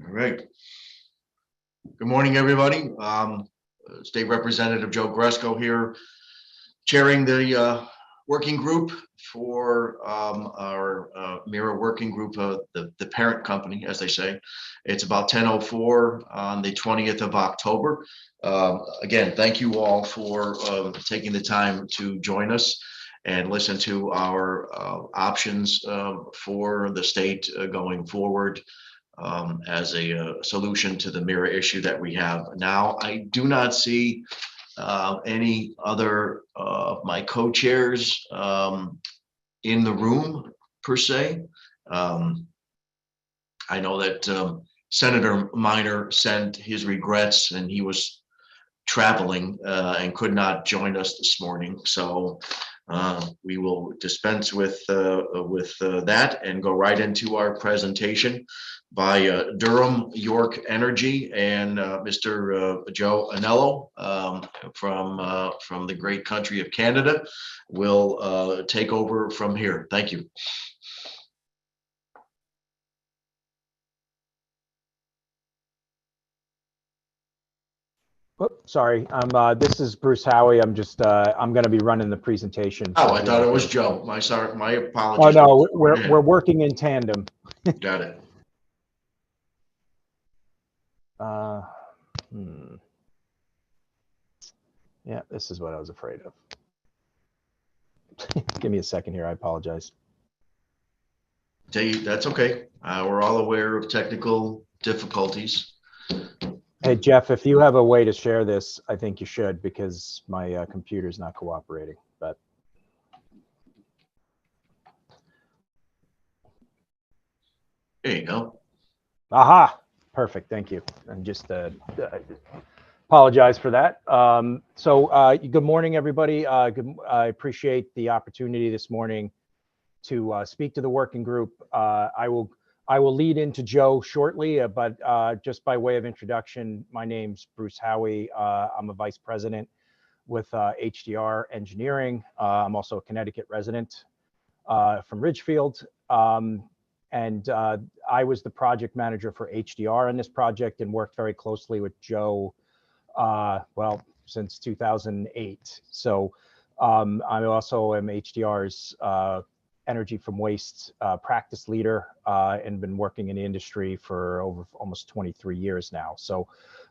All right. Good morning, everybody. State Representative Joe Gresco here, chairing the working group for our MIRA working group, the parent company, as they say. It's about 10:04 on the 20th of October. Again, thank you all for taking the time to join us and listen to our options for the state going forward. As a solution to the MIRA issue that we have now. I do not see any other of my co-chairs in the room per se. I know that Senator Minor sent his regrets, and he was traveling and could not join us this morning. So we will dispense with that and go right into our presentation by Durham York Energy and Mr. Joe Anello from the great country of Canada will take over from here. Thank you. Oh, sorry, this is Bruce Howie. I'm just I'm going to be running the presentation. Oh, I thought it was Joe. My apologies. Oh no, we're working in tandem. Got it. Yeah, this is what I was afraid of. Give me a second here. I apologize. That's okay. We're all aware of technical difficulties. Hey, Jeff, if you have a way to share this, I think you should, because my computer's not cooperating. But there you go. Aha, perfect. Thank you. And just apologize for that. Good morning, everybody. I appreciate the opportunity this morning to speak to the working group. I will lead into Joe shortly, but just by way of introduction, my name's Bruce Howie. I'm a vice president with HDR Engineering. I'm also a Connecticut resident from Ridgefield. And I was the project manager for HDR on this project and worked very closely with Joe, well, since 2008. So I also am HDR's energy from waste practice leader and been working in the industry for over almost 23 years now. So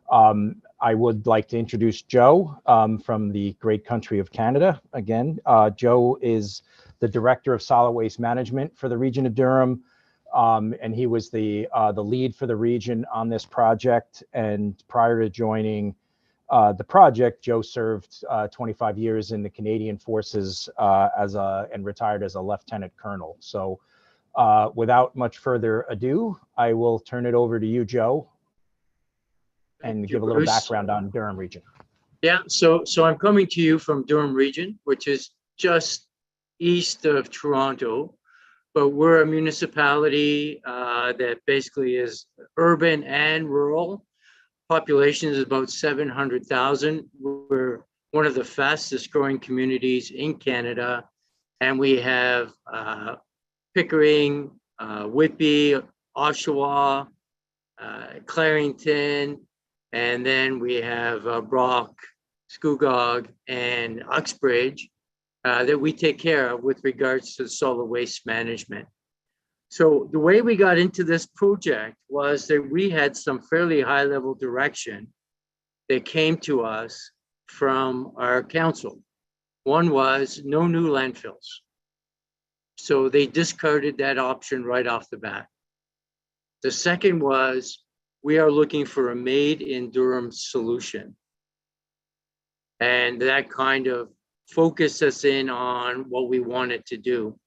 I would like to introduce Joe from the great country of Canada. Again, Joe is the Director of Solid Waste Management for the region of Durham. And he was the lead for the region on this project. And prior to joining the project, Joe served 25 years in the Canadian Forces and retired as a lieutenant colonel. So without much further ado, I will turn it over to you, Joe, and give a little background on Durham region. Yeah, so I'm coming to you from Durham region, which is just east of Toronto, but we're a municipality that basically is urban and rural. Population is about 700,000. We're one of the fastest growing communities in Canada. And we have Pickering, Whitby, Oshawa, Clarington, and then we have Brock, Scugog, and Uxbridge that we take care of with regards to solid waste management. So the way we got into this project was that we had some fairly high level direction that came to us from our council. One was no new landfills. So they discarded that option right off the bat. The second was we are looking for a made in Durham solution. And that kind of focused us in on what we wanted to do.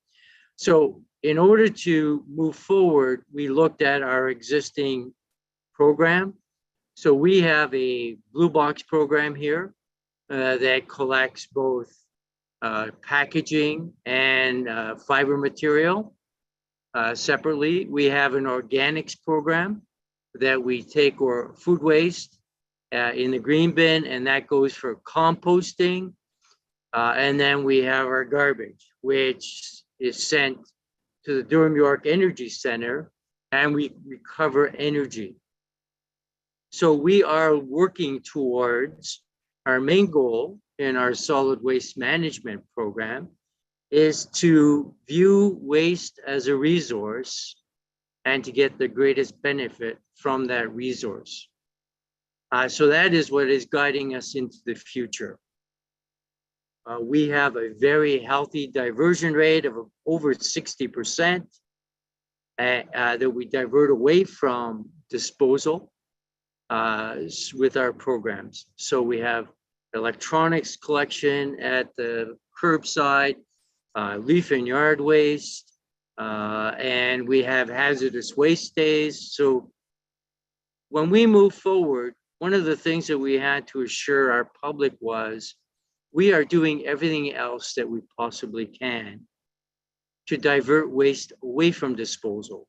So in order to move forward, we looked at our existing program. So we have a blue box program here that collects both packaging and fiber material separately. We have an organics program that we take our food waste in the green bin, and that goes for composting. And then we have our garbage, which is sent to the Durham York Energy Center, and we recover energy. So we are working towards our main goal in our solid waste management program is to view waste as a resource and to get the greatest benefit from that resource. So that is what is guiding us into the future. We have a very healthy diversion rate of over 60% that we divert away from disposal with our programs. So we have electronics collection at the curbside, leaf and yard waste, and we have hazardous waste days. So when we move forward, one of the things that we had to assure our public was we are doing everything else that we possibly can to divert waste away from disposal.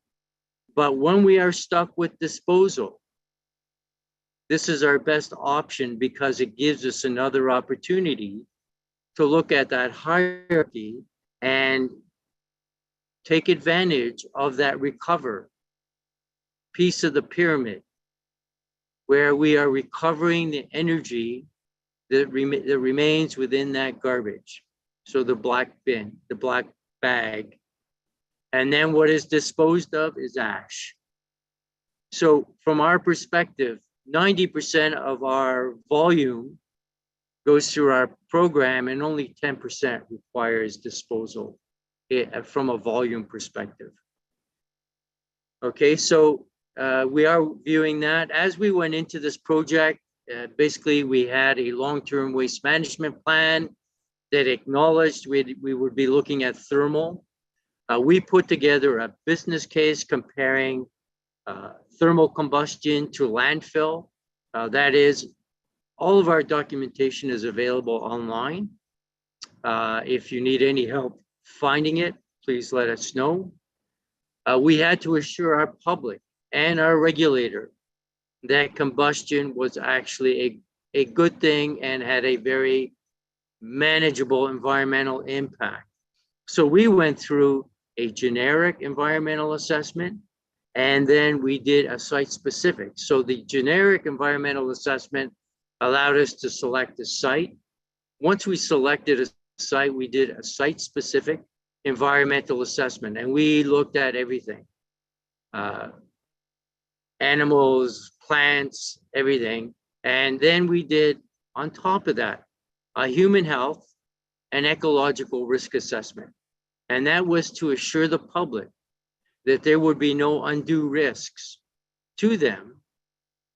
But when we are stuck with disposal, this is our best option because it gives us another opportunity to look at that hierarchy and take advantage of that recover piece of the pyramid where we are recovering the energy that remains within that garbage. So the black bin, the black bag. And then what is disposed of is ash. So from our perspective, 90% of our volume goes through our program and only 10% requires disposal from a volume perspective. Okay, so we are viewing that. As we went into this project, basically we had a long-term waste management plan that acknowledged we would be looking at thermal. We put together a business case comparing thermal combustion to landfill. That is, all of our documentation is available online. If you need any help finding it, please let us know. We had to assure our public and our regulator that combustion was actually a good thing and had a very manageable environmental impact. So we went through a generic environmental assessment, and then we did a site-specific. So the generic environmental assessment allowed us to select a site. Once we selected a site, we did a site-specific environmental assessment, and we looked at everything. Animals, plants, everything. And then we did, on top of that, a human health and ecological risk assessment. And that was to assure the public that there would be no undue risks to them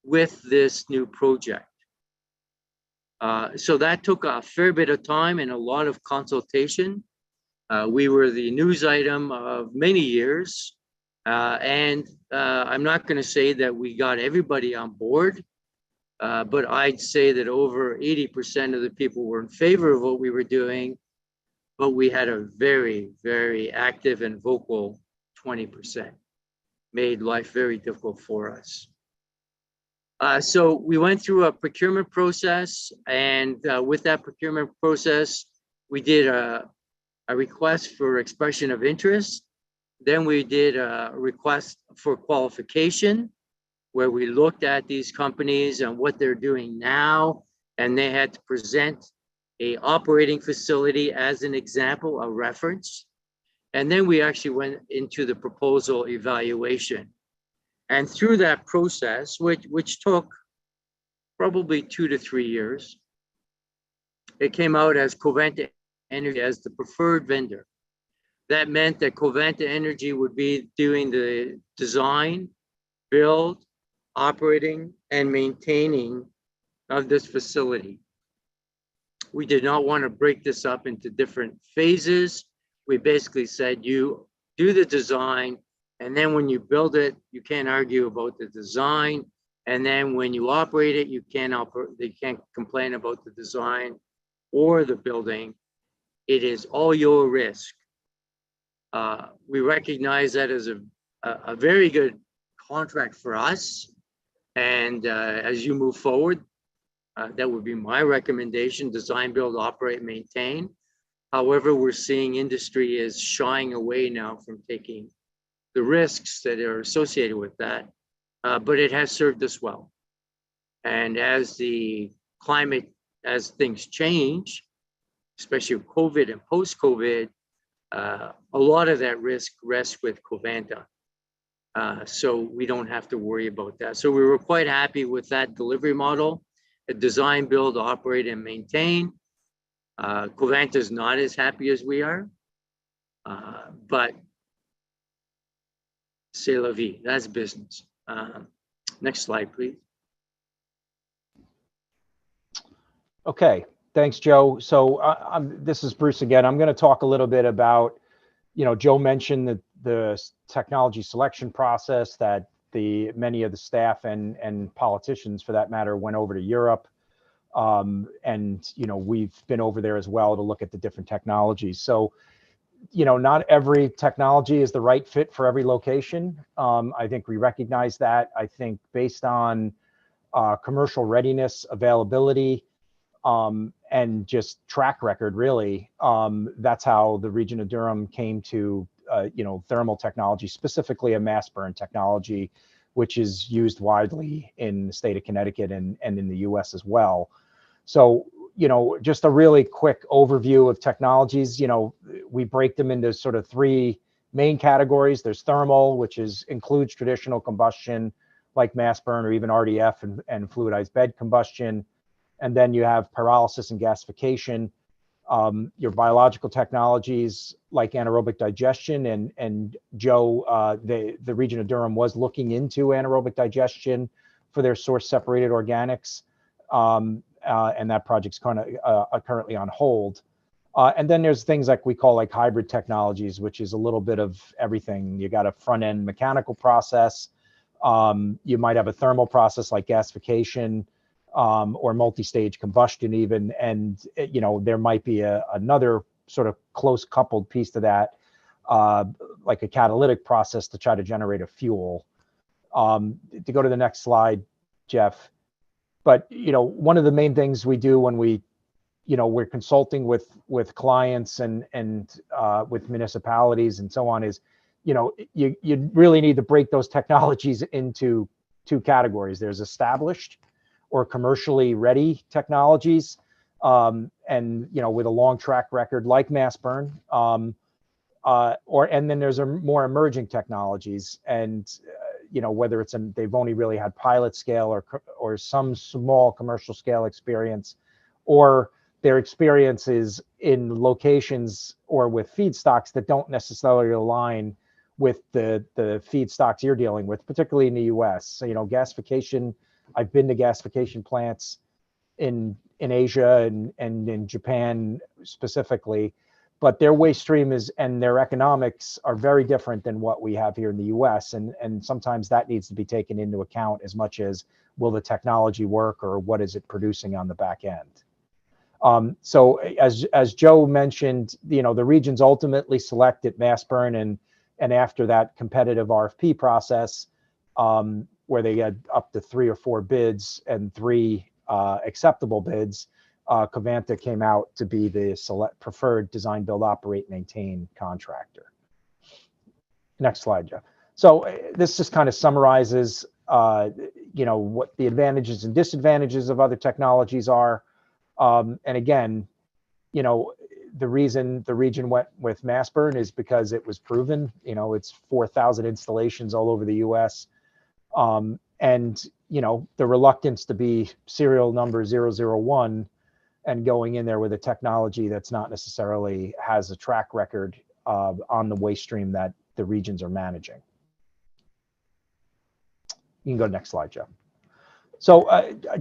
with this new project. So that took a fair bit of time and a lot of consultation. We were the news item of many years. And I'm not going to say that we got everybody on board, but I'd say that over 80% of the people were in favor of what we were doing, but we had a very, very active and vocal 20%. Made life very difficult for us. So we went through a procurement process, and with that procurement process, we did a request for expression of interest. Then we did a request for qualification, where we looked at these companies and what they're doing now, and they had to present an operating facility as an example, a reference. And then we actually went into the proposal evaluation. And through that process, which took probably 2 to 3 years, it came out as Covanta Energy as the preferred vendor. That meant that Covanta Energy would be doing the design, build, operating, and maintaining of this facility. We did not want to break this up into different phases. We basically said, you do the design, and then when you build it, you can't argue about the design. And then when you operate it, you can't complain about the design or the building. It is all your risk. We recognize that as a very good contract for us. And as you move forward, that would be my recommendation: design, build, operate, maintain. However, we're seeing industry is shying away now from taking the risks that are associated with that, but it has served us well. And as the climate, as things change, especially with COVID and post-COVID, a lot of that risk rests with Covanta. So we don't have to worry about that. So we were quite happy with that delivery model, a design, build, operate, and maintain. Covanta is not as happy as we are, but c'est la vie, that's business. Next slide, please. Okay, thanks, Joe. So this is Bruce again. I'm going to talk a little bit about, Joe mentioned the technology selection process that many of the staff and politicians, for that matter, went over to Europe. And, we've been over there as well to look at the different technologies. So, not every technology is the right fit for every location. I think we recognize that. I think based on commercial readiness, availability, and just track record, really, that's how the region of Durham came to, thermal technology, specifically a mass burn technology, which is used widely in the state of Connecticut and in the US as well. So, just a really quick overview of technologies. We break them into sort of three main categories. There's thermal, which includes traditional combustion like mass burn or even RDF and fluidized bed combustion. And then you have pyrolysis and gasification. Your biological technologies like anaerobic digestion, and Joe, the region of Durham was looking into anaerobic digestion for their source separated organics. And that project's currently on hold. And then there's things like we call like hybrid technologies, which is a little bit of everything. You got a front end mechanical process. You might have a thermal process like gasification, or multi-stage combustion even. And, there might be another sort of close coupled piece to that, like a catalytic process to try to generate a fuel. To go to the next slide, Jeff. But, one of the main things we do when we're consulting with clients and with municipalities and so on is, you really need to break those technologies into two categories. There's established or commercially ready technologies, and, with a long track record like mass burn, and then there's more emerging technologies. And, whether they've only really had pilot scale or some small commercial scale experience, or their experiences in locations or with feedstocks that don't necessarily align with the feedstocks you're dealing with, particularly in the US. So, gasification, I've been to gasification plants in Asia and in Japan specifically, but their waste stream and their economics are very different than what we have here in the US. And sometimes that needs to be taken into account as much as, will the technology work or what is it producing on the back end? So as Joe mentioned, the regions ultimately selected mass burn, and after that competitive RFP process, where they had up to 3 or 4 bids and 3 acceptable bids, Covanta came out to be the preferred design, build, operate, maintain contractor. Next slide, Jeff. So this just kind of summarizes, what the advantages and disadvantages of other technologies are. And again, the reason the region went with mass burn is because it was proven. It's 4,000 installations all over the US. And, the reluctance to be serial number 001 and going in there with a technology that's not necessarily has a track record on the waste stream that the regions are managing. You can go to the next slide, Joe. So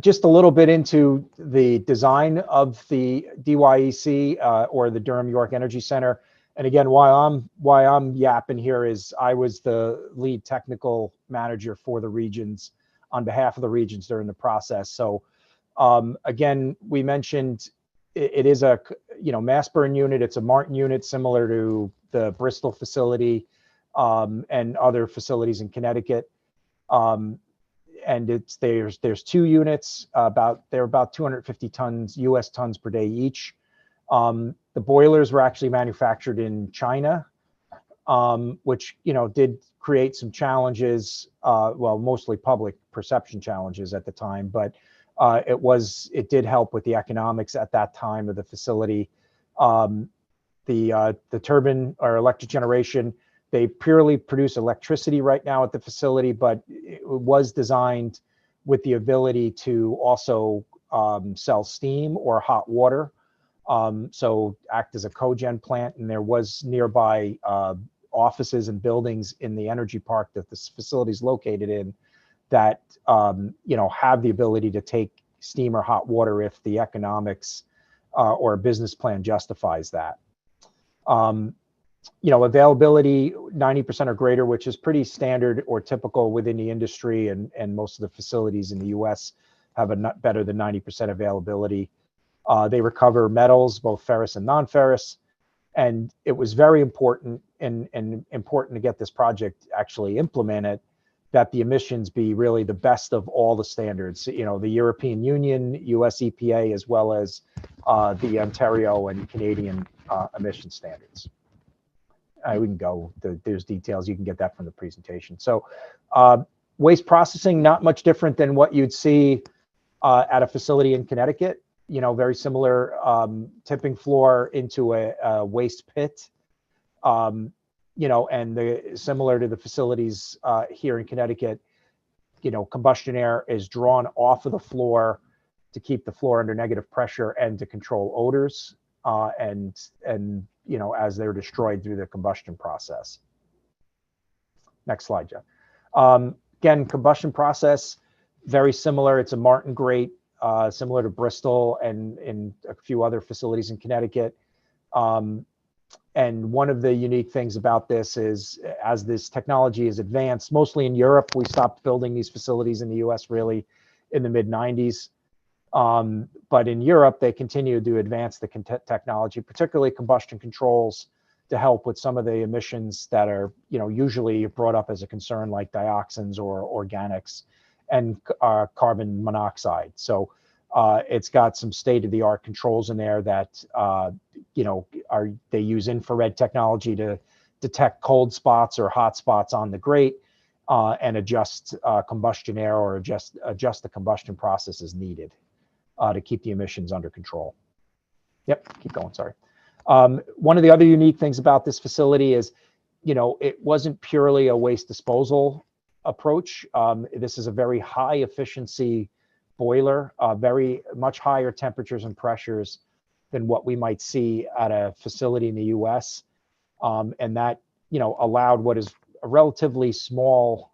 just a little bit into the design of the DYEC or the Durham York Energy Center. And again, why I'm yapping here is I was the lead technical manager for the regions on behalf of the regions during the process. So again, we mentioned it is a mass burn unit. It's a Martin unit similar to the Bristol facility and other facilities in Connecticut. And there's 2 units. They're about 250 tons US tons per day each. The boilers were actually manufactured in China, which did create some challenges. Well, mostly public perception challenges at the time, but it did help with the economics at that time of the facility. The turbine or electric generation, they purely produce electricity right now at the facility, but it was designed with the ability to also sell steam or hot water. So act as a cogen plant, and there was nearby offices and buildings in the energy park that this facility is located in that have the ability to take steam or hot water if the economics or a business plan justifies that. Availability 90% or greater, which is pretty standard or typical within the industry, and most of the facilities in the US have a better than 90% availability. They recover metals, both ferrous and non-ferrous. And it was very important and important to get this project actually implemented, that the emissions be really the best of all the standards, the European Union, US EPA, as well as the Ontario and Canadian emission standards. We can go, there's details, you can get that from the presentation. So waste processing, not much different than what you'd see at a facility in Connecticut. Very similar, tipping floor into a waste pit. And similar to the facilities here in Connecticut, combustion air is drawn off of the floor to keep the floor under negative pressure and to control odors and as they're destroyed through the combustion process. Next slide, Jeff. Again, combustion process, very similar. It's a Martin grate, similar to Bristol and a few other facilities in Connecticut. And one of the unique things about this is, as this technology is advanced, mostly in Europe, we stopped building these facilities in the US really in the mid-90s. But in Europe, they continue to advance the technology, particularly combustion controls, to help with some of the emissions that are, usually brought up as a concern, like dioxins or organics and carbon monoxide. So it's got some state-of-the-art controls in there that, they use infrared technology to detect cold spots or hot spots on the grate and adjust combustion air or adjust the combustion process as needed to keep the emissions under control. Yep, keep going, sorry. One of the other unique things about this facility is, it wasn't purely a waste disposal approach. This is a very high efficiency boiler, very much higher temperatures and pressures than what we might see at a facility in the US. And that, allowed what is a relatively small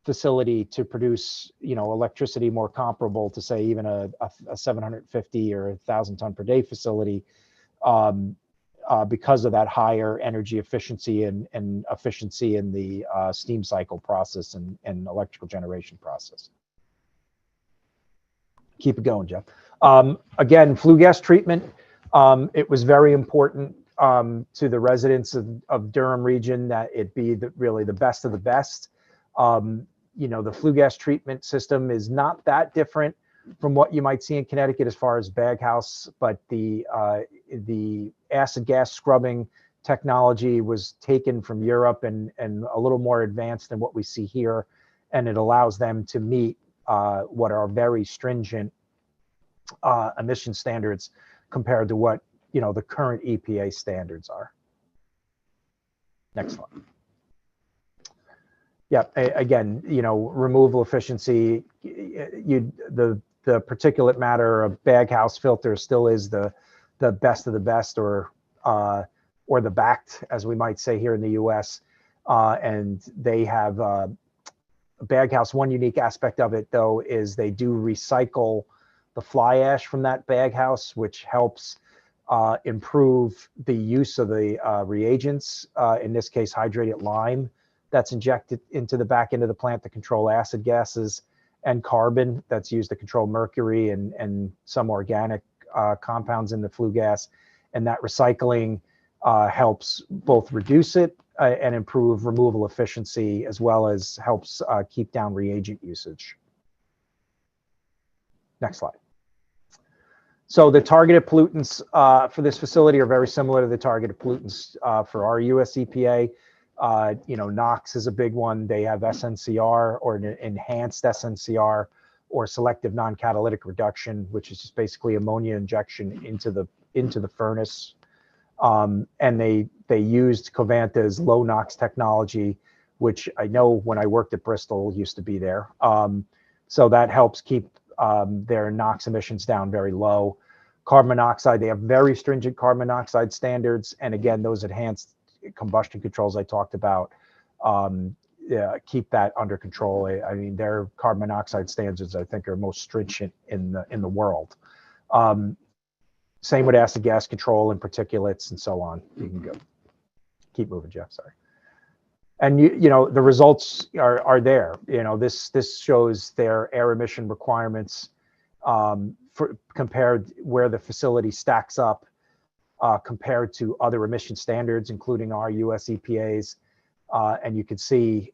facility to produce, electricity more comparable to, say, even a 750 or 1,000 ton per day facility, because of that higher energy efficiency and efficiency in the steam cycle process and electrical generation process. Keep it going, Jeff. Again, flue gas treatment. It was very important to the residents of Durham region that it be really the best of the best. The flue gas treatment system is not that different from what you might see in Connecticut as far as baghouse, but the acid gas scrubbing technology was taken from Europe and a little more advanced than what we see here, and it allows them to meet what are very stringent emission standards compared to what the current EPA standards are. Next slide. Yeah, again, removal efficiency. The particulate matter of baghouse filter still is the best of the best, or the BACT, as we might say here in the US. And they have baghouse. One unique aspect of it, though, is they do recycle the fly ash from that baghouse, which helps improve the use of the reagents, in this case, hydrated lime, that's injected into the back end of the plant to control acid gases, and carbon that's used to control mercury and some organic compounds in the flue gas. And that recycling helps both reduce it and improve removal efficiency, as well as helps keep down reagent usage. Next slide. So the targeted pollutants for this facility are very similar to the targeted pollutants for our US EPA. NOx is a big one. They have SNCR, or an enhanced SNCR, or selective non-catalytic reduction, which is just basically ammonia injection into the furnace. And they used Covanta's low NOx technology, which I know when I worked at Bristol used to be there. So that helps keep their NOx emissions down very low. Carbon monoxide, they have very stringent carbon monoxide standards. And again, those enhanced combustion controls I talked about keep that under control. I mean, their carbon monoxide standards, I think, are most stringent in the world. Same with acid gas control and particulates and so on. You can go. Keep moving, Jeff. Sorry. And you know the results are there. You know this shows their air emission requirements compared where the facility stacks up compared to other emission standards, including our US EPA's. And you can see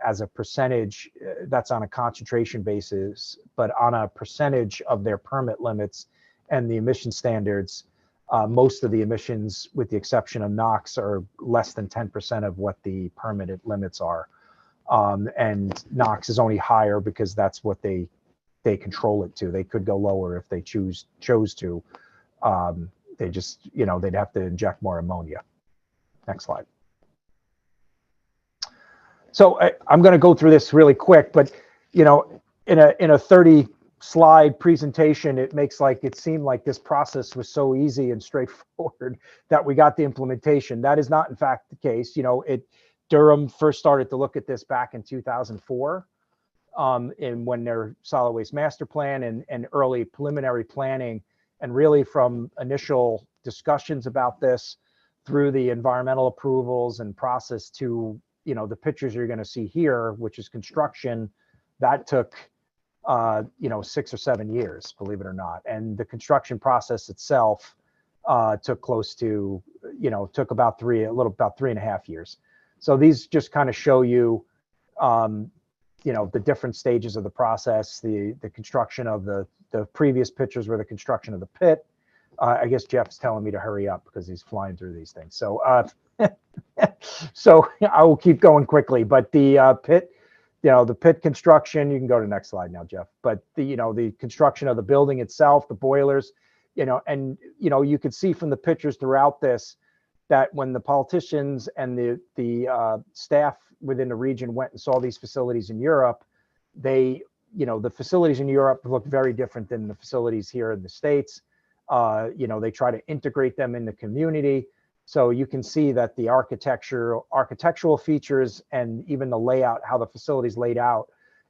as a percentage, that's on a concentration basis, but on a percentage of their permit limits and the emission standards, most of the emissions, with the exception of NOx, are less than 10% of what the permitted limits are. And NOx is only higher because that's what they control it to. They could go lower if they chose to. They just, you know, they'd have to inject more ammonia. Next slide. So I'm going to go through this really quick, but you know, in a 30-slide presentation, it seemed like this process was so easy and straightforward that we got the implementation. That is not, in fact, the case. You know, Durham first started to look at this back in 2004, and when their solid waste master plan and early preliminary planning, and really from initial discussions about this through the environmental approvals and process to, you know, the pictures you're going to see here, which is construction, that took, you know, 6 or 7 years, believe it or not. And the construction process itself took close to, you know, took about 3.5 years. So these just kind of show you, you know, the different stages of the process. The construction of the previous pictures were the construction of the pit. I guess Jeff's telling me to hurry up because he's flying through these things. So, so I will keep going quickly. But the pit, you know, the pit construction. You can go to the next slide now, Jeff. But you know, the construction of the building itself, the boilers, you know, and you know, you could see from the pictures throughout this that when the politicians and the staff within the region went and saw these facilities in Europe, they, you know, the facilities in Europe look very different than the facilities here in the States. You know, they try to integrate them in the community. So you can see that the architectural features and even the layout, how the facility's laid out,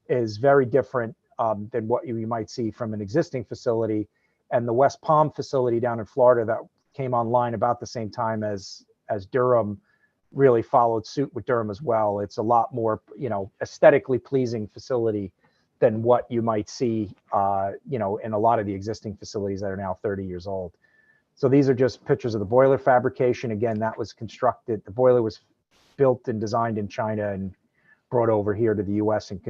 is very different than what you might see from an existing facility. And the West Palm facility down in Florida that came online about the same time as Durham really followed suit with Durham as well. It's a lot more, you know, aesthetically pleasing facility than what you might see, you know, in a lot of the existing facilities that are now 30 years old. So these are just pictures of the boiler fabrication. Again, that was constructed. The boiler was built and designed in China and brought over here to the U.S. and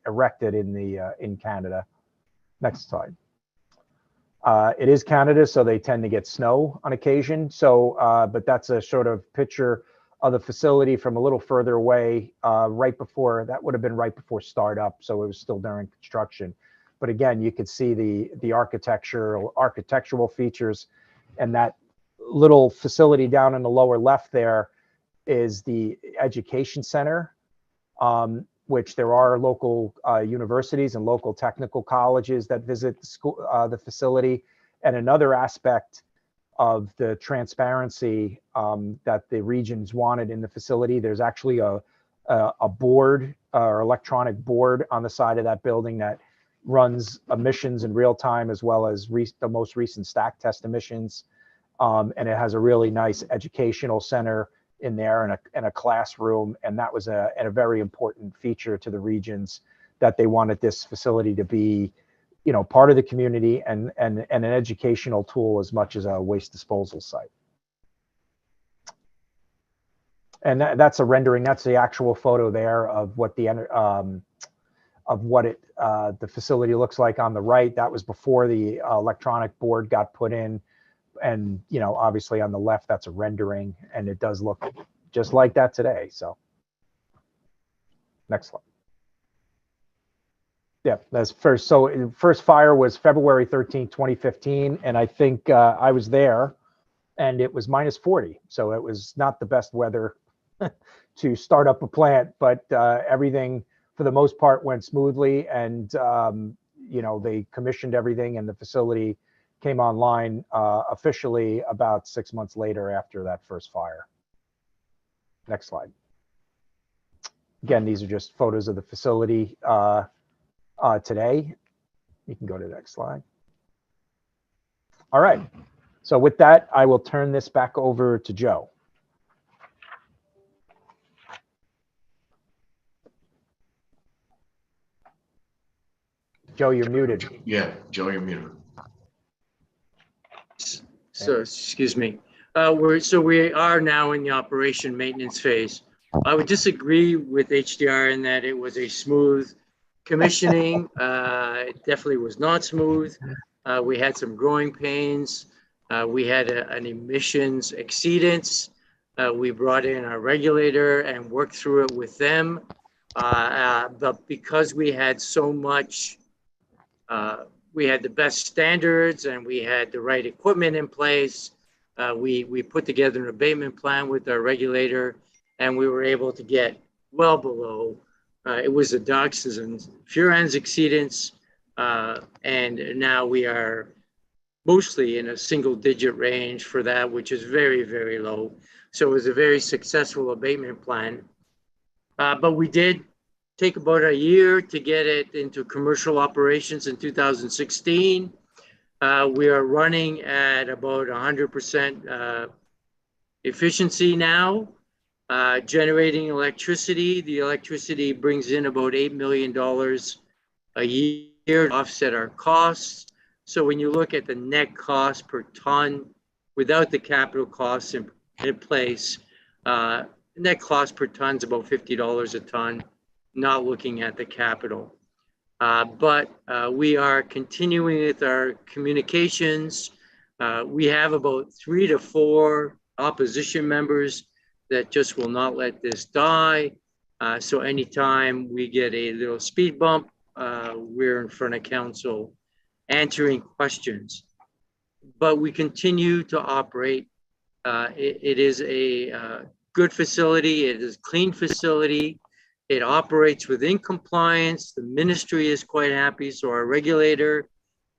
erected in Canada. Next slide. It is Canada, so they tend to get snow on occasion. So, but that's a sort of picture of the facility from a little further away, right before, that would have been right before startup. So it was still during construction. But again, you could see the architectural features, and that little facility down in the lower left there is the education center, which there are local universities and local technical colleges that visit the school, the facility. And another aspect of the transparency that the regions wanted in the facility, there's actually a board or electronic board on the side of that building that runs emissions in real time, as well as the most recent stack test emissions. And it has a really nice educational center in there and a classroom. And that was a very important feature to the regions, that they wanted this facility to be, you know, part of the community and an educational tool as much as a waste disposal site. And that's a rendering. That's the actual photo there of what the facility looks like on the right. That was before the electronic board got put in. And, you know, obviously on the left, that's a rendering, and it does look just like that today. So next slide. Yeah, that's first. So first fire was February 13th, 2015. And I think I was there and it was minus 40. So it was not the best weather to start up a plant, but everything for the most part went smoothly. And, they commissioned everything and the facility came online officially about 6 months later after that first fire. Next slide. Again, these are just photos of the facility today. You can go to the next slide. All right. So with that, I will turn this back over to Joe. Joe, you're muted. Yeah, Joe, you're muted. So, excuse me. We are now in the operation maintenance phase. I would disagree with HDR in that it was a smooth commissioning. It definitely was not smooth. We had some growing pains. We had an emissions exceedance. We brought in our regulator and worked through it with them. But because we had so much, we had the best standards and we had the right equipment in place, we put together an abatement plan with our regulator and we were able to get well below. It was a dioxins furans exceedance, and now we are mostly in a single digit range for that, which is very, very low. So it was a very successful abatement plan. But we did take about a year to get it into commercial operations in 2016. We are running at about 100% efficiency now, generating electricity. The electricity brings in about $8 million a year to offset our costs. So when you look at the net cost per ton, without the capital costs in place, net cost per ton is about $50 a ton, not looking at the capital. But we are continuing with our communications. We have about 3 to 4 opposition members that just will not let this die. So anytime we get a little speed bump, we're in front of council answering questions. But we continue to operate. It is a good facility. It is a clean facility. It operates within compliance. The ministry is quite happy. So our regulator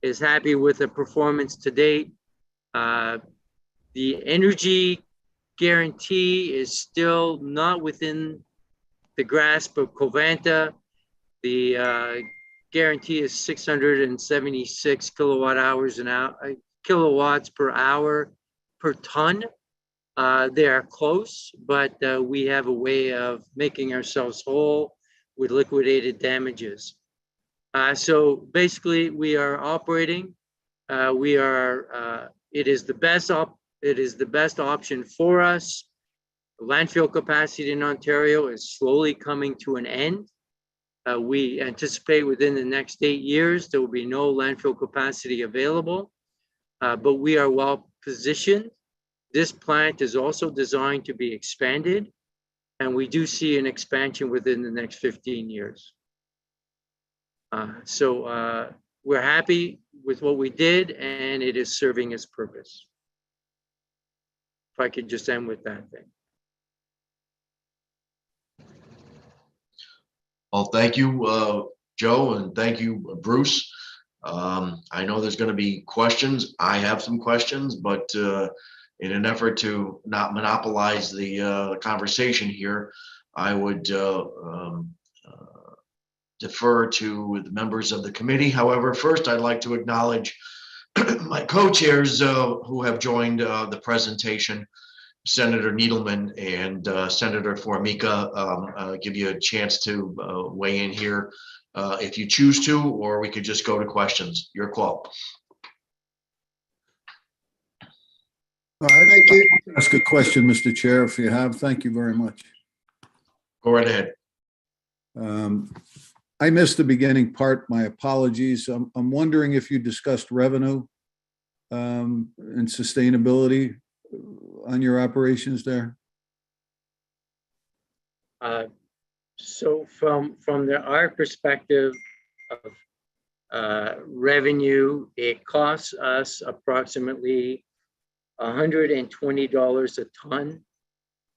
is happy with the performance to date. The energy guarantee is still not within the grasp of Covanta. The guarantee is 676 kilowatts per hour per ton. They are close, but we have a way of making ourselves whole with liquidated damages. So basically, we are operating. It is the best option for us. The landfill capacity in Ontario is slowly coming to an end. We anticipate within the next 8 years, there will be no landfill capacity available, but we are well positioned. This plant is also designed to be expanded, and we do see an expansion within the next 15 years. So we're happy with what we did, and it is serving its purpose. If I could just end with that thing. Well, thank you, Joe, and thank you, Bruce. I know there's going to be questions. I have some questions, but in an effort to not monopolize the conversation here, I would defer to the members of the committee. However, first, I'd like to acknowledge my co-chairs who have joined the presentation. Senator Needleman and Senator Formica, give you a chance to weigh in here if you choose to, or we could just go to questions. Your call. Thank you. Ask a question, Mr. Chair, if you have. Thank you very much. Go right ahead. I missed the beginning part. My apologies. I'm wondering if you discussed revenue and sustainability on your operations there. So from our perspective, of revenue. It costs us approximately $120 a ton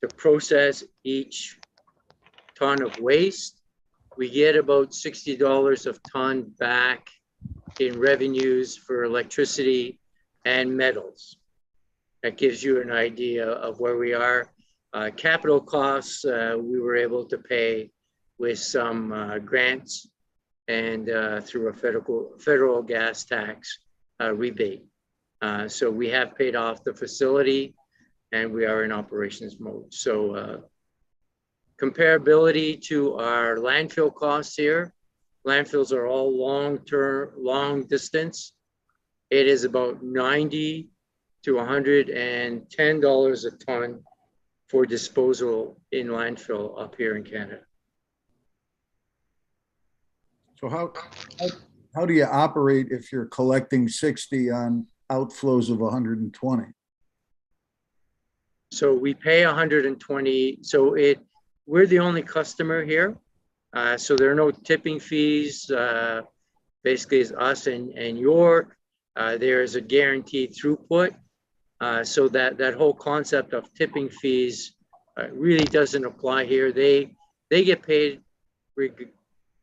to process each ton of waste. We get about $60 a ton back in revenues for electricity and metals. That gives you an idea of where we are. Capital costs, we were able to pay with some grants and through a federal gas tax rebate. So we have paid off the facility and we are in operations mode. So comparability to our landfill costs here, landfills are all long distance. It is about $90 to $110 a ton for disposal in landfill up here in Canada. So how do you operate if you're collecting 60 on outflows of 120? So we pay 120. So we're the only customer here. So there are no tipping fees. Basically, it's us and York. There is a guaranteed throughput. So that whole concept of tipping fees really doesn't apply here. They get paid.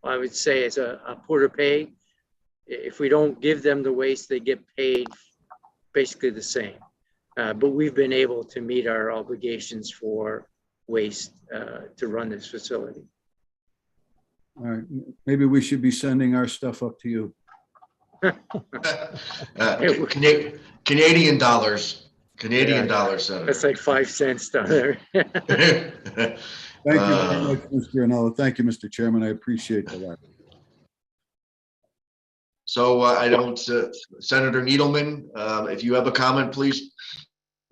I would say it's a porter pay. If we don't give them the waste, they get paid basically the same. But we've been able to meet our obligations for waste to run this facility. All right, maybe we should be sending our stuff up to you. Canadian dollars, Senator. That's like 5 cents down there. Thank you very much, Mr. Anello. Thank you, Mr. Chairman. I appreciate that. So I don't, Senator Needleman, if you have a comment, please.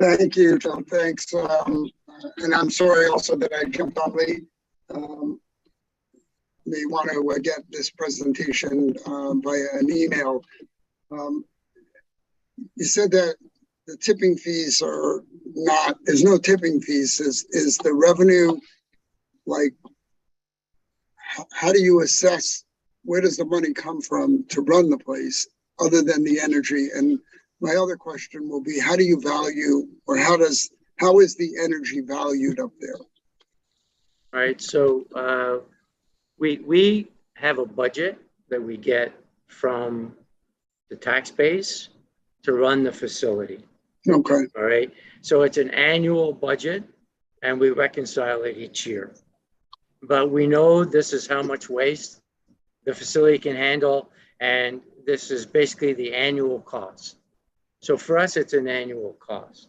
Thank you, John. Thanks. And I'm sorry also that I jumped on late. May want to get this presentation via an email. You said that the tipping fees are not, there's no tipping fees. Is the revenue, like, how do you assess where does the money come from to run the place other than the energy? And my other question will be, how do you value, or how is the energy valued up there? All right, so we have a budget that we get from the tax base to run the facility. Okay. All right, so it's an annual budget and we reconcile it each year. But we know this is how much waste the facility can handle, and this is basically the annual cost. So for us, it's an annual cost.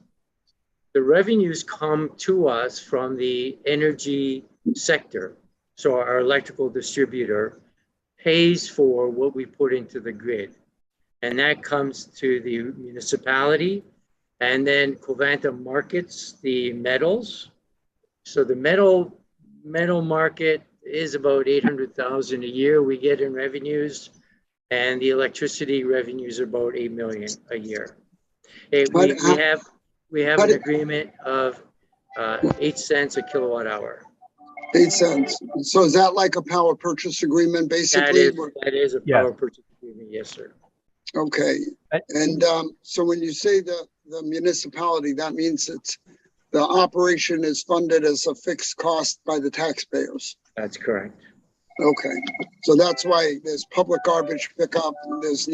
The revenues come to us from the energy sector. So our electrical distributor pays for what we put into the grid. And that comes to the municipality. And then Covanta markets the metals. So the metal market is about $800,000 a year we get in revenues. And the electricity revenues are about $8 million a year. We have an agreement of 8 cents a kilowatt hour. 8 cents. So is that like a power purchase agreement, basically? That is a power purchase agreement, yes, sir. Okay. And so when you say the municipality, that means the operation is funded as a fixed cost by the taxpayers. That's correct. Okay. So that's why there's public garbage pickup. There's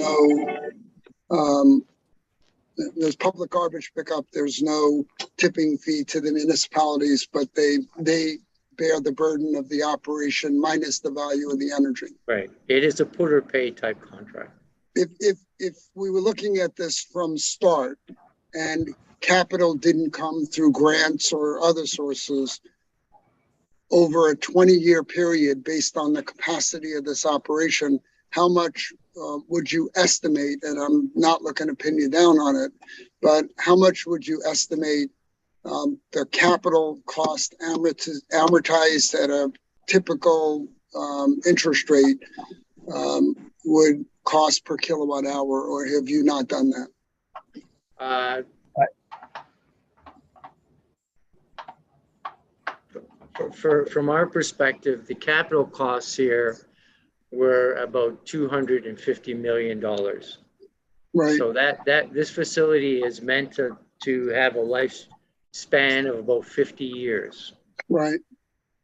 public garbage pickup. There's no tipping fee to the municipalities, but they bear the burden of the operation minus the value of the energy. Right. It is a put or pay type contract. If we were looking at this from start and capital didn't come through grants or other sources over a 20-year period based on the capacity of this operation, how much would you estimate, and I'm not looking to pin you down on it, but how much would you estimate the capital cost amortized at a typical interest rate would cost per kilowatt hour, or have you not done that? From our perspective, the capital costs here were about $250 million. Right, So this facility is meant to have a lifespan of about 50 years. right.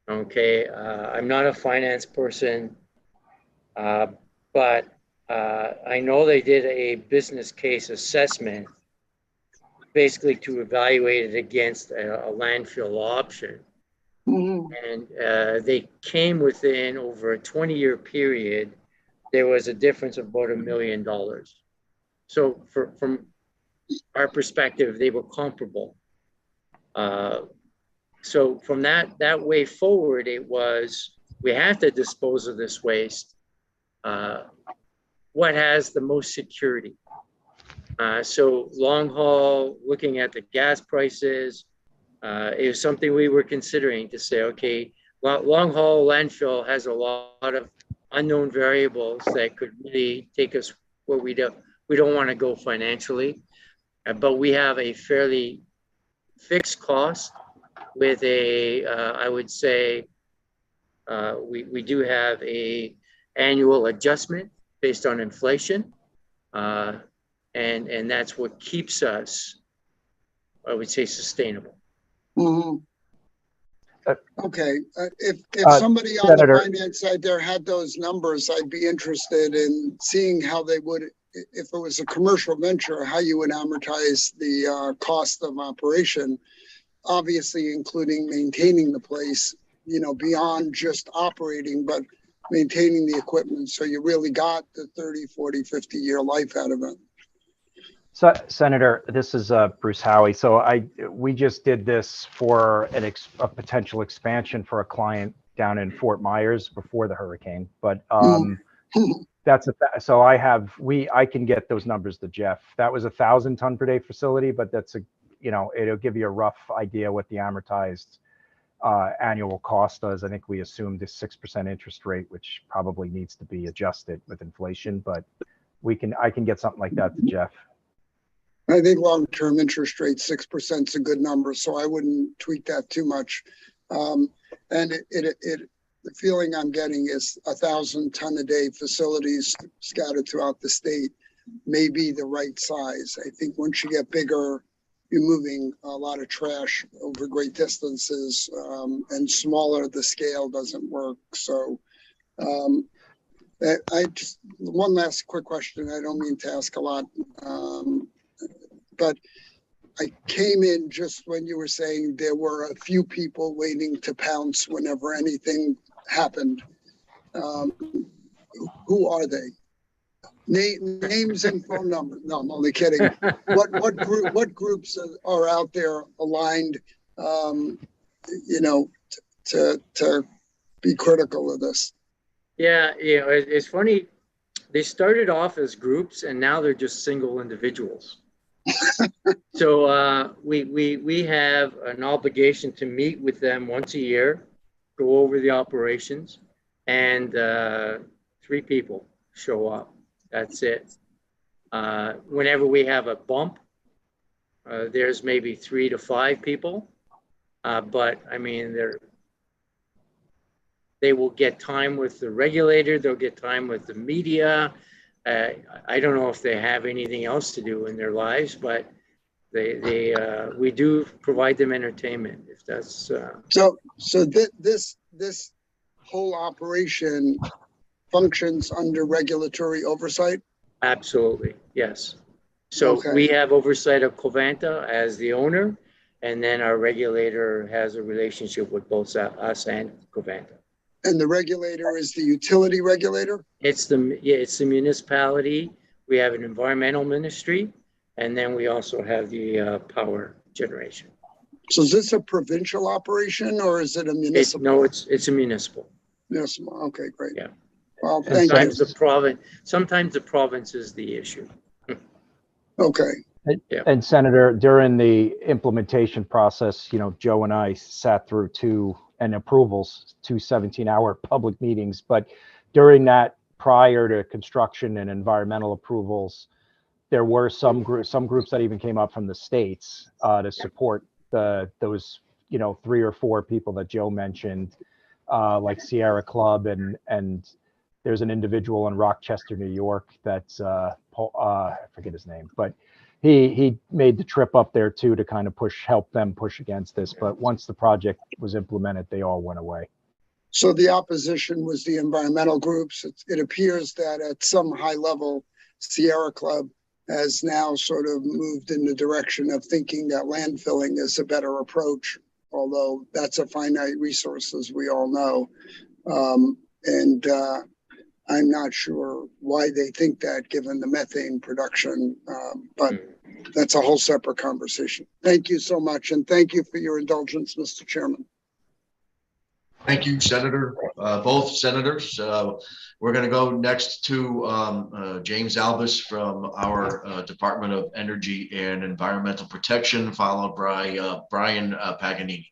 Okay, I'm not a finance person, but I know they did a business case assessment basically to evaluate it against a landfill option. Mhm. And they came within, over a 20-year period, there was a difference of about $1 million. So from our perspective, they were comparable. So from that way forward, it was, we have to dispose of this waste. What has the most security? So long haul, looking at the gas prices, it was something we were considering to say, okay, long haul landfill has a lot of unknown variables that could really take us where we don't want to go financially, but we have a fairly fixed cost with I would say, we do have a annual adjustment based on inflation, and that's what keeps us, I would say, sustainable. Mhm. Okay, if somebody on Senator- the finance side there had those numbers, I'd be interested in seeing how they would, if it was a commercial venture, how you would amortize the cost of operation, obviously including maintaining the place, beyond just operating, but maintaining the equipment. So you really got the 30, 40, 50-year life out of it. So, Senator, this is Bruce Howie. So we just did this for a potential expansion for a client down in Fort Myers before the hurricane. But so I can get those numbers to Jeff. That was 1,000 ton per day facility, but that's it'll give you a rough idea what the amortized annual cost does. I think we assumed a 6% interest rate, which probably needs to be adjusted with inflation, but I can get something like that to Jeff. I think long-term interest rate, 6% is a good number, so I wouldn't tweak that too much. And the feeling I'm getting is 1,000 ton a day facilities scattered throughout the state may be the right size. I think once you get bigger, you're moving a lot of trash over great distances, and smaller, the scale doesn't work. So one last quick question. I don't mean to ask a lot. But I came in just when you were saying there were a few people waiting to pounce whenever anything happened. Who are they? Names and phone numbers. No, I'm only kidding. What groups are out there aligned, to be critical of this? Yeah, it's funny. They started off as groups, and now they're just single individuals. So we have an obligation to meet with them once a year, go over the operations, and 3 people show up. That's it. Whenever we have a bump, there's maybe 3 to 5 people, but I mean they will get time with the regulator. They'll get time with the media. I don't know if they have anything else to do in their lives, but we do provide them entertainment, if that's. So this whole operation functions under regulatory oversight? Absolutely, yes. So Okay. we have oversight of Covanta as the owner, and then our regulator has a relationship with both us and Covanta. And the regulator is the utility regulator? It's the municipality. We have an environmental ministry, and then we also have the power generation. So is this a provincial operation or is it a municipal? It's a municipal. Municipal. Okay, great. Yeah. Well, thank you. Sometimes the province is the issue. Okay. Yeah. And Senator, during the implementation process, Joe and I sat through 2 17-hour public meetings, but during that, prior to construction and environmental approvals, there were some groups that even came up from the states to support those 3 or 4 people that Joe mentioned, like Sierra Club and there's an individual in Rochester, New York, that's I forget his name, but he made the trip up there too to kind of help them push against this. But once the project was implemented, they all went away. So the opposition was the environmental groups. It appears that at some high level, Sierra Club has now sort of moved in the direction of thinking that landfilling is a better approach, although that's a finite resource, as we all know. I'm not sure why they think that, given the methane production, but that's a whole separate conversation. Thank you so much, and thank you for your indulgence, Mr. Chairman. Thank you, Senator, both senators. We're going to go next to James Albus from our Department of Energy and Environmental Protection, followed by Brian Paganini.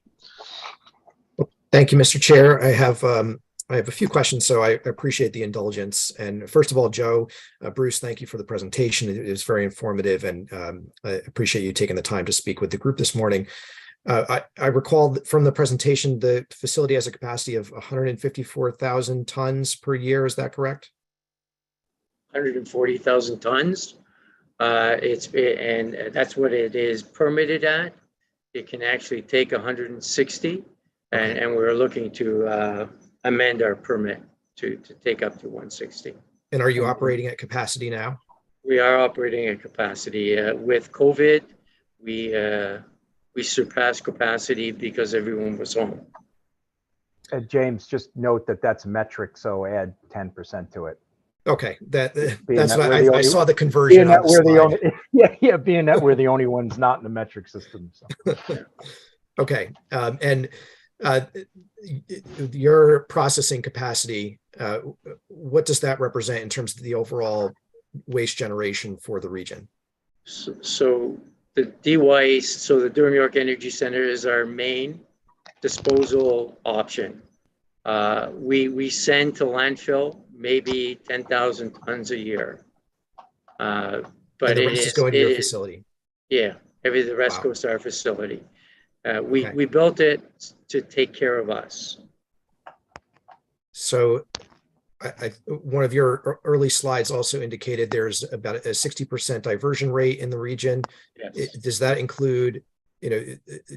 Thank you, Mr. Chair. I have a few questions, so I appreciate the indulgence. And first of all, Joe, Bruce, thank you for the presentation. It was very informative, and I appreciate you taking the time to speak with the group this morning. I recall from the presentation, the facility has a capacity of 154,000 tons per year. Is that correct? 140,000 tons. And that's what it is permitted at. It can actually take 160, and we're looking to amend our permit to take up to 160. And are you operating at capacity now? We are operating at capacity. With COVID, we surpassed capacity because everyone was home. James, just note that that's metric, so add 10% to it. Okay, that's that what I saw the conversion. Being that we're the only ones not in the metric system. So. Okay, and your processing capacity, what does that represent in terms of the overall waste generation for the region? So the DYACE, so the Durham York Energy Center, is our main disposal option. We send to landfill maybe 10,000 tons a year. But the rest is going to your facility. Yeah, the rest goes to our facility. We built it to take care of us. So one of your early slides also indicated there's about a 60% diversion rate in the region. Yes. Does that include,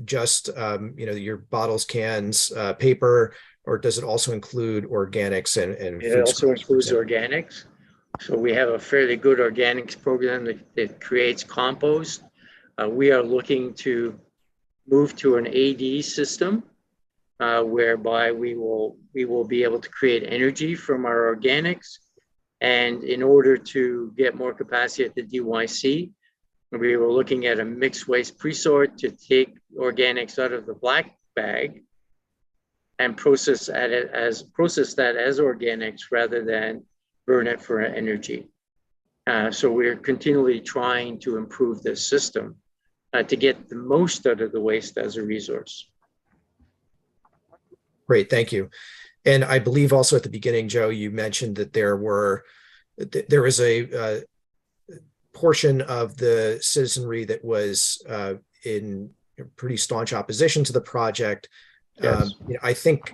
just, your bottles, cans, paper, or does it also include organics and it also includes organics. So we have a fairly good organics program that creates compost. We are looking to move to an AD system, whereby we will be able to create energy from our organics. And in order to get more capacity at the DYC, we were looking at a mixed waste pre-sort to take organics out of the black bag and process that as organics rather than burn it for energy. So we're continually trying to improve this system to get the most out of the waste as a resource. Great, thank you. And I believe also at the beginning, Joe, you mentioned that there was a portion of the citizenry that was in pretty staunch opposition to the project. Yes. I think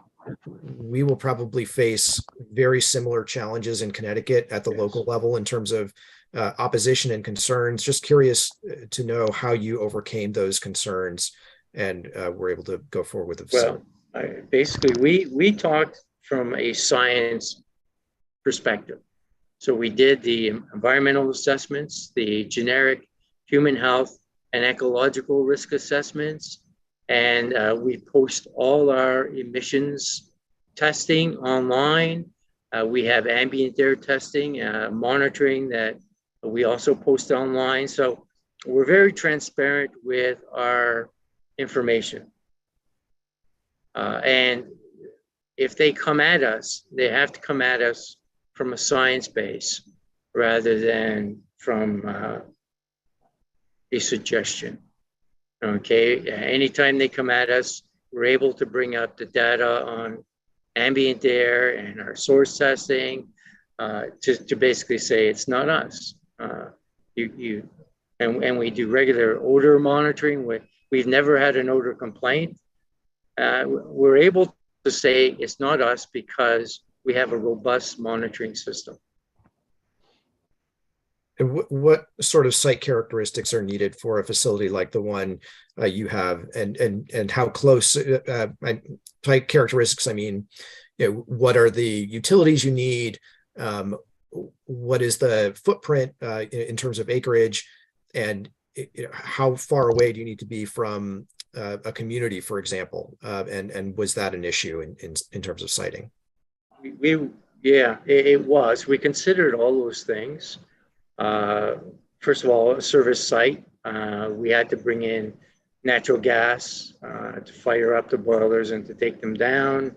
we will probably face very similar challenges in Connecticut at the local level in terms of opposition and concerns. Just curious to know how you overcame those concerns and were able to go forward with it. Well, basically, we talked from a science perspective. So we did the environmental assessments, the generic human health and ecological risk assessments, and we post all our emissions testing online. We have ambient air testing, monitoring that we also post online. So we're very transparent with our information. And if they come at us, they have to come at us from a science base rather than from a suggestion. Okay, anytime they come at us, we're able to bring up the data on ambient air and our source testing to basically say it's not us. And we do regular odor monitoring. We've never had an odor complaint. We're able to say it's not us because we have a robust monitoring system. And what sort of site characteristics are needed for a facility like the one you have, and how close site characteristics? I mean, what are the utilities you need? What is the footprint in terms of acreage, and how far away do you need to be from a community, for example? And was that an issue in terms of siting? Yeah, it was. We considered all those things. First of all, a service site. We had to bring in natural gas to fire up the boilers and to take them down.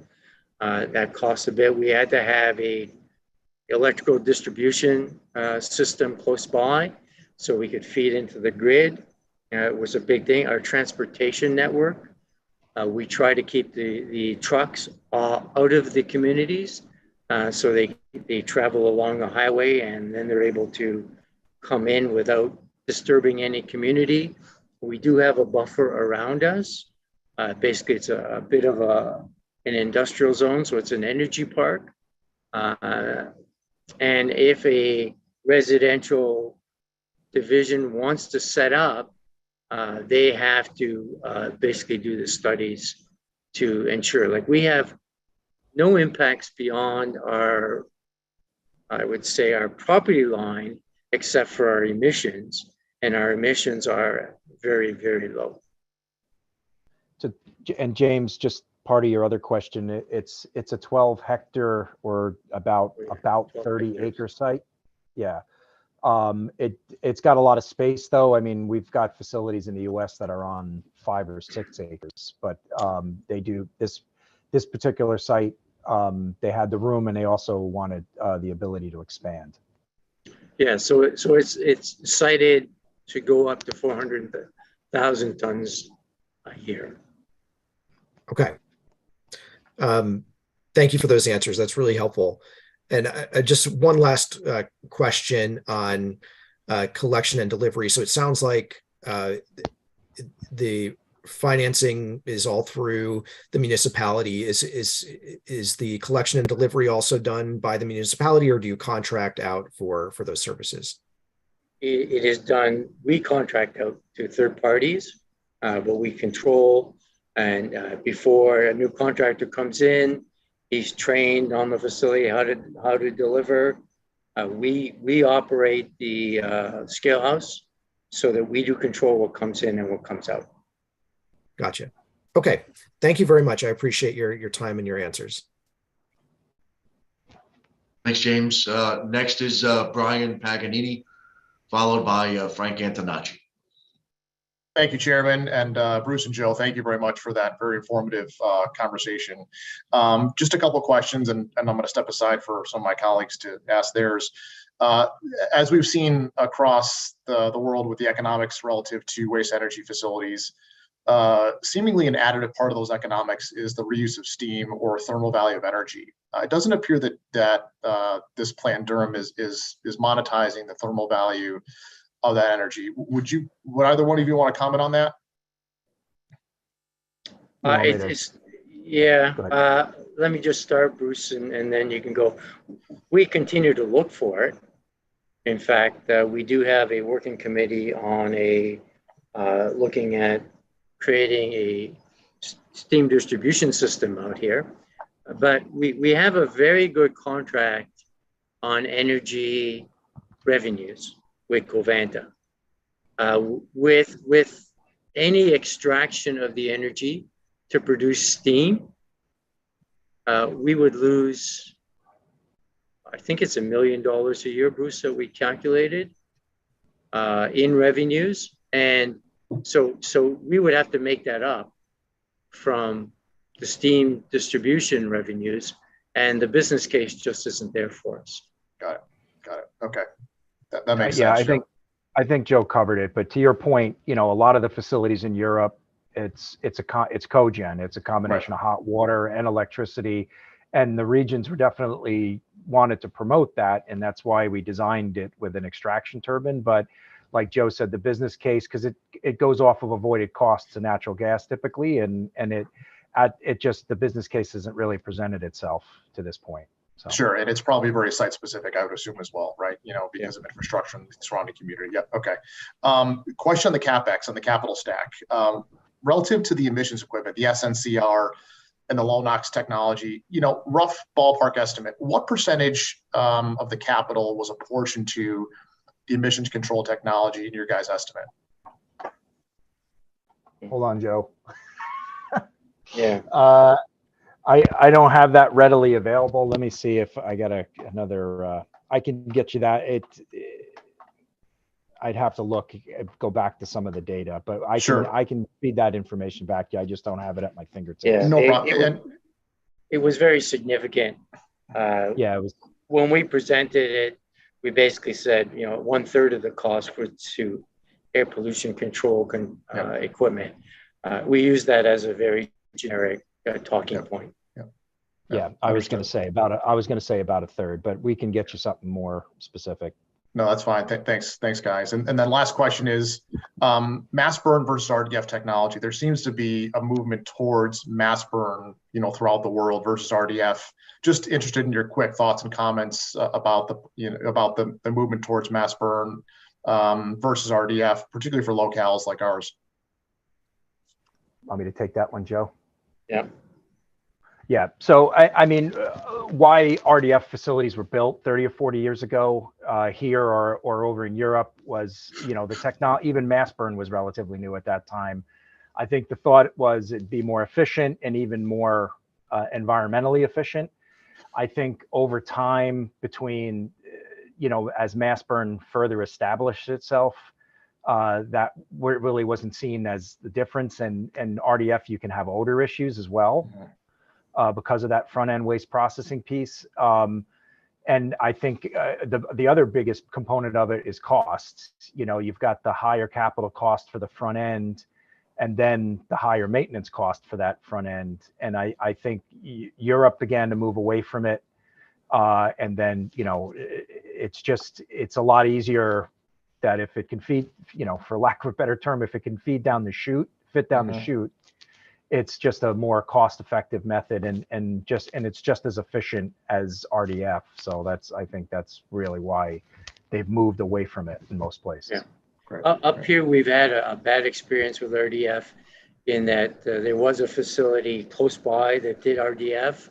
That cost a bit. We had to have a electrical distribution system close by so we could feed into the grid. It was a big thing. Our transportation network. We try to keep the trucks out of the communities so they travel along the highway, and then they're able to come in without disturbing any community. We do have a buffer around us. Basically, it's a bit of an industrial zone, so it's an energy park. And if a residential division wants to set up, they have to basically do the studies to ensure, like, we have no impacts beyond our, I would say, our property line, except for our emissions, and our emissions are very, very low. So, and James, just part of your other question, it's a 12 hectare or about 30 acre site. Yeah. It's got a lot of space though. I mean, we've got facilities in the US that are on 5 or 6 acres, but they do this particular site. They had the room, and they also wanted the ability to expand. Yeah, so it's cited to go up to 400,000 tons a year. Okay. Thank you for those answers. That's really helpful. And just one last question on collection and delivery. So it sounds like the financing is all through the municipality. Is the collection and delivery also done by the municipality, or do you contract out for those services? It is done. We contract out to third parties, but we control. And before a new contractor comes in, he's trained on the facility how to deliver. We operate the scale house so that we do control what comes in and what comes out. Gotcha. Okay. Thank you very much. I appreciate your time and your answers. Thanks, James. Next is Brian Paganini, followed by Frank Antonacci. Thank you, Chairman, and Bruce and Joe, thank you very much for that very informative conversation. Just a couple of questions, and I'm going to step aside for some of my colleagues to ask theirs. As we've seen across the world with the economics relative to waste energy facilities, seemingly an additive part of those economics is the reuse of steam or thermal value of energy. It doesn't appear that this plan Durham is monetizing the thermal value of that energy. Would either one of you want to comment on that? Let me just start, Bruce, and then you can go. We continue to look for it. In fact, we do have a working committee on looking at creating a steam distribution system out here. But we have a very good contract on energy revenues with Covanta. With any extraction of the energy to produce steam, we would lose, I think it's $1 million a year, Bruce, that we calculated in revenues. And so we would have to make that up from the steam distribution revenues, and the business case just isn't there for us. Got it. Okay. That makes sense. Yeah, I think Joe covered it, but to your point, a lot of the facilities in Europe, it's cogen. It's a combination of hot water and electricity, and the regions were definitely wanted to promote that, and that's why we designed it with an extraction turbine. But like Joe said, the business case, because it goes off of avoided costs of natural gas typically, and it just, the business case hasn't really presented itself to this point. So. Sure, and it's probably very site specific, I would assume as well, right? Because of infrastructure and the surrounding community. Yep. Okay. Question on the CapEx, on the capital stack. Relative to the emissions equipment, the SNCR and the low NOx technology, rough ballpark estimate, what percentage of the capital was apportioned to the emissions control technology in your guys' estimate? Hold on, Joe. Yeah. I don't have that readily available. Let me see if I got another, I can get you that. I'd have to go back to some of the data, but I can feed that information back to you. I just don't have it at my fingertips. Yeah, No problem. It was very significant. Yeah, it was. When we presented it, we basically said, 1/3 of the cost was to air pollution control equipment. We use that as a very generic talking point. Yeah, I was going to say about a third, but we can get you something more specific. No, that's fine. Thanks, guys. And then last question is mass burn versus RDF technology. There seems to be a movement towards mass burn, throughout the world versus RDF. Just interested in your quick thoughts and comments about the movement towards mass burn versus RDF, particularly for locales like ours. Want me to take that one, Joe? Yeah. Yeah. So, I mean, why RDF facilities were built 30 or 40 years ago here or over in Europe was, the technology, even mass burn was relatively new at that time. I think the thought was it'd be more efficient and even more environmentally efficient. I think over time between, as mass burn further established itself, that really wasn't seen as the difference. And RDF, you can have odor issues as well. Mm-hmm. Because of that front end waste processing piece. And I think the other biggest component of it is costs. You've got the higher capital cost for the front end and then the higher maintenance cost for that front end. And I think Europe began to move away from it. And then, it's a lot easier that if it can feed, for lack of a better term, if it can fit down the chute, it's just a more cost-effective method and it's just as efficient as RDF. So I think that's really why they've moved away from it in most places. Yeah. Great. Up here, we've had a bad experience with RDF in that there was a facility close by that did RDF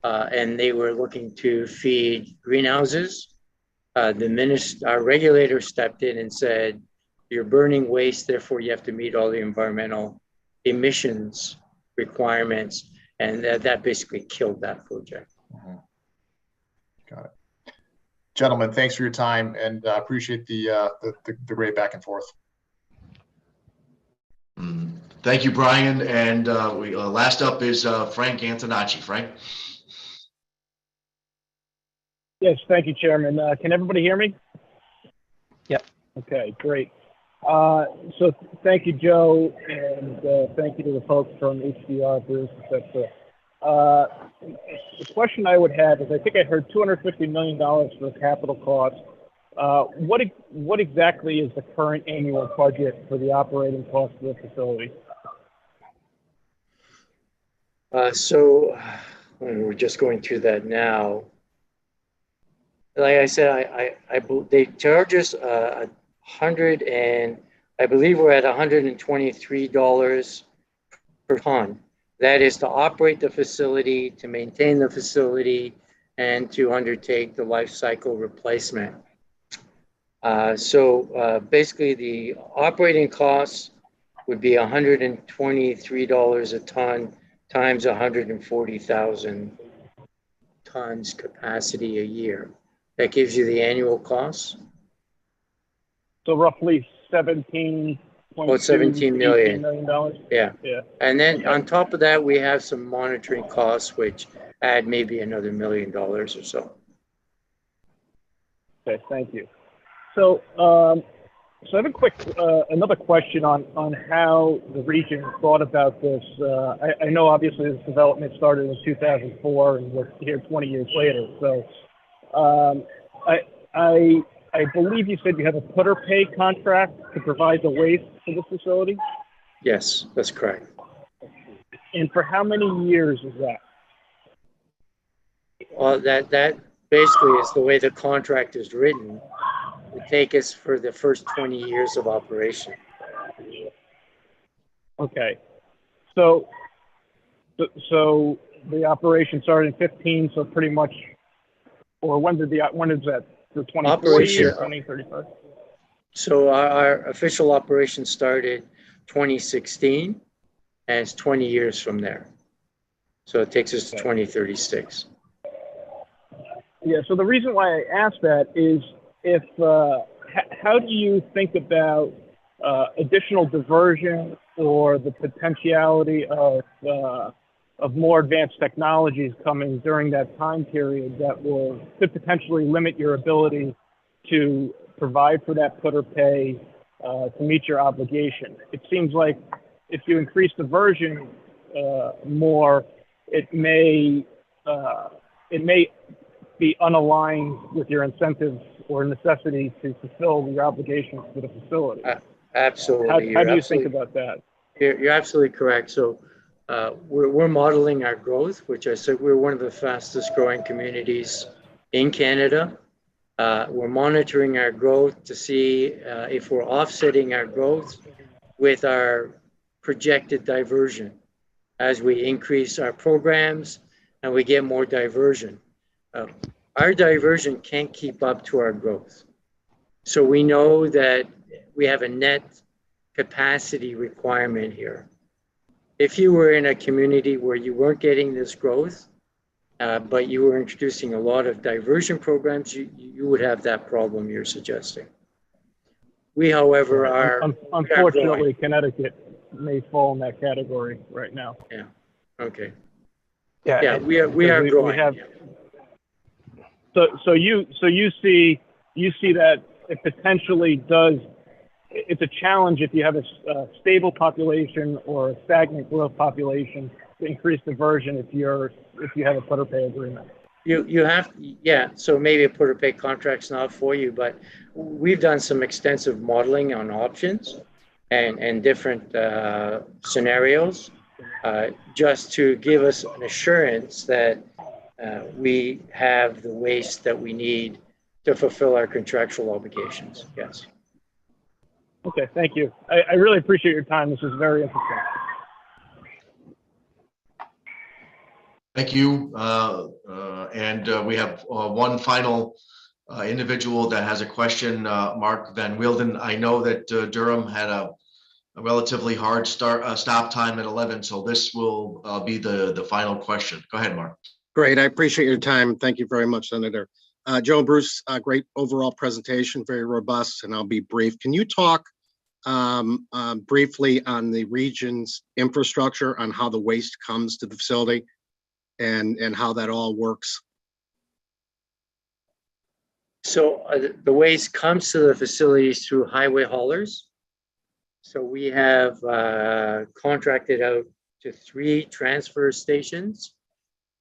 and they were looking to feed greenhouses. Our regulator stepped in and said, you're burning waste, therefore you have to meet all the environmental emissions requirements, and that basically killed that project. Mm-hmm. Got it. Gentlemen, thanks for your time and appreciate the great back and forth. Thank you, Brian. And last up is Frank Antonacci. Frank. Yes, thank you, Chairman. Can everybody hear me? Yep. Okay, great. So thank you, Joe, and thank you to the folks from HDR, Bruce, etc. The question I would have is, I think I heard $250 million for the capital cost. What exactly is the current annual budget for the operating cost of the facility? So we're just going through that now. Like I said, they charge us I believe we're at $123 per ton. That is to operate the facility, to maintain the facility, and to undertake the life cycle replacement. So basically the operating costs would be $123 a ton times 140,000 tons capacity a year. That gives you the annual cost. So roughly $17 million. Yeah. And then on top of that, we have some monitoring costs, which add maybe another $1 million or so. Okay, thank you. So, I have another question on how the region thought about this. I know obviously this development started in 2004 and we're here 20 years later. So, I believe you said you have a putter pay contract to provide the waste to the facility? Yes, that's correct. And for how many years is that? Well, that basically is the way the contract is written. It take us for the first 20 years of operation. Okay. So the operation started in 15, so pretty much, or when is that? For 2040 Operation. or 2035? So our official operation started 2016, and it's 20 years from there. So it takes us to 2036. Yeah, so the reason why I asked that is if, how do you think about additional diversion or the potentiality of more advanced technologies coming during that time period that could potentially limit your ability to provide for that put or pay to meet your obligation? It seems like if you increase diversion more, it may be unaligned with your incentives or necessity to fulfill your obligations to the facility. Absolutely. How do you think about that? You're absolutely correct. So we're modeling our growth, which I said we're one of the fastest growing communities in Canada. We're monitoring our growth to see if we're offsetting our growth with our projected diversion as we increase our programs and we get more diversion. Our diversion can't keep up to our growth. So we know that we have a net capacity requirement here. If you were in a community where you weren't getting this growth, but you were introducing a lot of diversion programs, you would have that problem you're suggesting. We, however, are unfortunately, Connecticut may fall in that category right now. Yeah. Okay. Yeah. Yeah, we are growing. So you see that it potentially does. It's a challenge if you have a stable population or a stagnant growth population to increase diversion if you have a put or pay agreement. You have, yeah. So maybe a put or pay contract's not for you, but we've done some extensive modeling on options and different scenarios just to give us an assurance that we have the waste that we need to fulfill our contractual obligations. Yes. Okay, thank you. I really appreciate your time. This is very interesting. Thank you. And we have one final individual that has a question, Mark Van Wilden. I know that Durham had a relatively hard stop time at 11, so this will be the final question. Go ahead, Mark. Great. I appreciate your time. Thank you very much, Senator. Joe and Bruce, great overall presentation, very robust, and I'll be brief. Can you talk briefly on the region's infrastructure, on how the waste comes to the facility and how that all works? So the waste comes to the facilities through highway haulers. So we have contracted out to 3 transfer stations.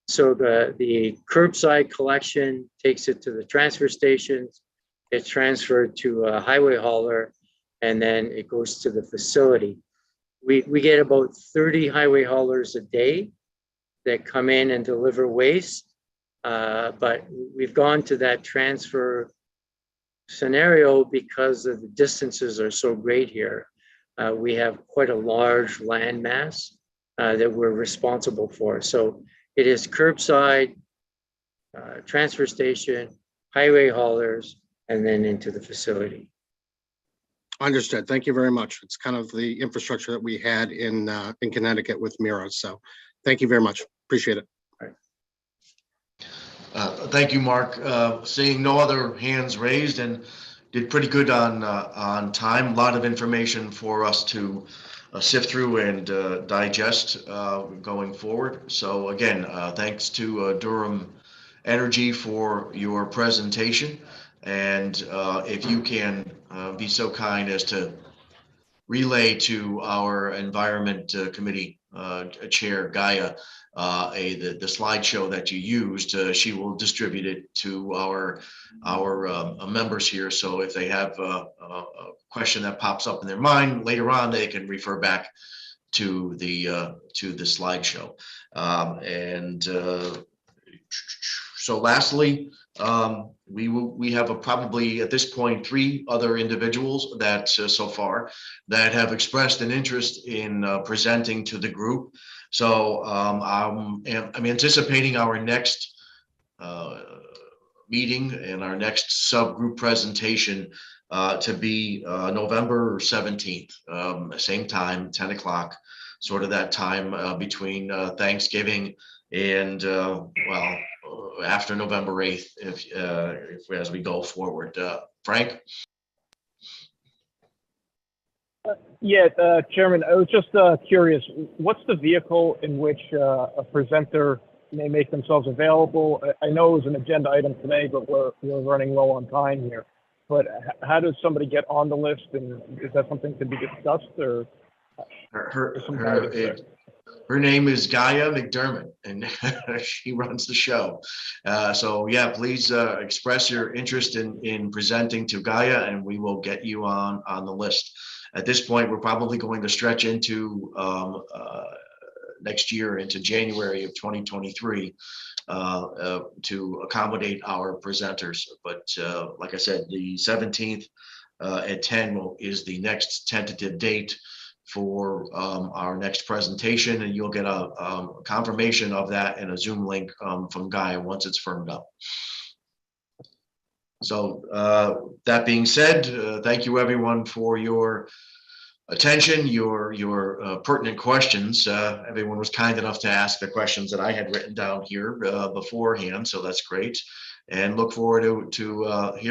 So the curbside collection takes it to the transfer stations. It's transferred to a highway hauler, and then it goes to the facility. We get about 30 highway haulers a day that come in and deliver waste. But we've gone to that transfer scenario because of the distances are so great here. We have quite a large land mass that we're responsible for. So it is curbside, transfer station, highway haulers, and then into the facility. Understood. Thank you very much. It's kind of the infrastructure that we had in Connecticut with Mira. So thank you very much. Appreciate it. Thank you, Mark. Seeing no other hands raised, and did pretty good on time. A lot of information for us to sift through and digest going forward. So again, thanks to Durham Energy for your presentation. And if you can be so kind as to relay to our Environment Committee Chair, Gaia, the slideshow that you used, she will distribute it to our members here. So if they have a question that pops up in their mind later on, they can refer back to the slideshow. So So lastly, we have probably at this point 3 other individuals that so far that have expressed an interest in presenting to the group. So I'm anticipating our next meeting and our next subgroup presentation to be November 17th, same time, 10 o'clock, sort of that time between Thanksgiving and well, after November 8th, if as we go forward. Frank? Yeah, Chairman, I was just curious, what's the vehicle in which a presenter may make themselves available? I know it was an agenda item today, but we're running low on time here. But how does somebody get on the list, and is that something to be discussed, or? Her name is Gaia McDermott, and she runs the show. So yeah, please express your interest in presenting to Gaia, and we will get you on the list. At this point, we're probably going to stretch into next year, into January of 2023, to accommodate our presenters. But like I said, the 17th at 10 is the next tentative date for our next presentation, and you'll get a confirmation of that and a Zoom link from Gaia once it's firmed up. So that being said, thank you everyone for your attention, your pertinent questions. Everyone was kind enough to ask the questions that I had written down here beforehand, so that's great. And look forward to hearing